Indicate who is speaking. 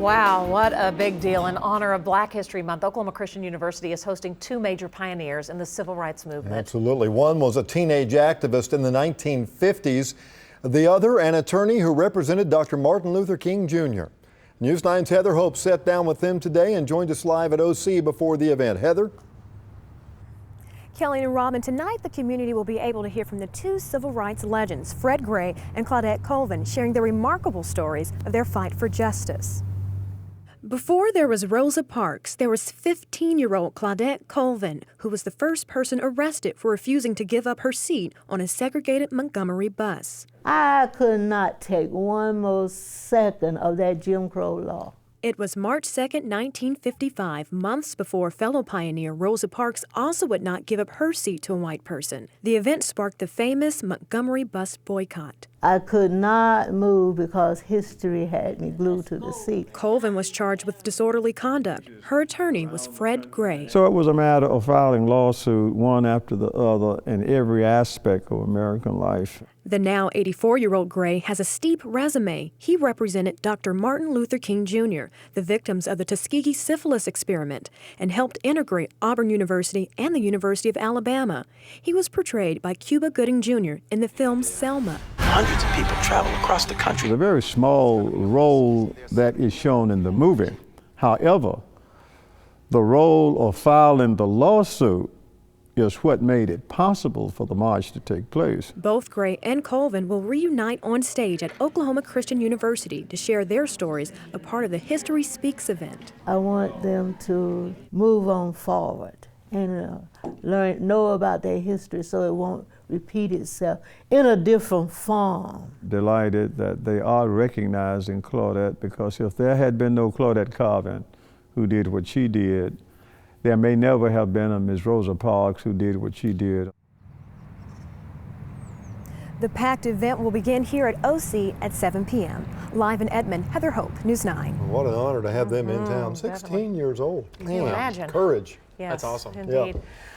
Speaker 1: Wow, what a big deal. In honor of Black History Month, Oklahoma Christian University is hosting two major pioneers in the civil rights movement.
Speaker 2: Absolutely. One was a teenage activist in the 1950s. The other, an attorney who represented Dr. Martin Luther King Jr. News 9's Heather Hope sat down with them today and joined us live at OC before the event. Heather?
Speaker 3: Kelly and Robin, tonight the community will be able to hear from the two civil rights legends, Fred Gray and Claudette Colvin, sharing their remarkable stories of their fight for justice. Before there was Rosa Parks, there was 15-year-old Claudette Colvin, who was the first person arrested for refusing to give up her seat on a segregated Montgomery bus.
Speaker 4: I could not take one more second of that Jim Crow law.
Speaker 3: It was March 2, 1955, months before fellow pioneer Rosa Parks also would not give up her seat to a white person. The event sparked the famous Montgomery bus boycott.
Speaker 4: I could not move because history had me glued to the seat.
Speaker 3: Colvin was charged with disorderly conduct. Her attorney was Fred Gray.
Speaker 5: So it was a matter of filing lawsuit one after the other in every aspect of American life.
Speaker 3: The now 84-year-old Gray has a steep resume. He represented Dr. Martin Luther King Jr., the victims of the Tuskegee syphilis experiment, and helped integrate Auburn University and the University of Alabama. He was portrayed by Cuba Gooding Jr. in the film Selma.
Speaker 6: Hundreds of people travel across the country.
Speaker 5: It's a very small role that is shown in the movie. However, the role of filing the lawsuit is what made it possible for the march to take place.
Speaker 3: Both Gray and Colvin will reunite on stage at Oklahoma Christian University to share their stories, a part of the History Speaks event.
Speaker 4: I want them to move on forward and know about their history so it won't repeat itself in a different form.
Speaker 5: Delighted that they are recognizing Claudette, because if there had been no Claudette Colvin who did what she did, there may never have been a Ms. Rosa Parks who did what she did.
Speaker 3: The packed event will begin here at OC at 7 p.m. Live in Edmond, Heather Hope, News 9.
Speaker 2: What an honor to have them in town. 16
Speaker 1: definitely.
Speaker 2: years old.
Speaker 1: Can you imagine?
Speaker 2: Courage.
Speaker 1: Yes,
Speaker 6: That's awesome.
Speaker 1: Indeed.
Speaker 2: Yeah.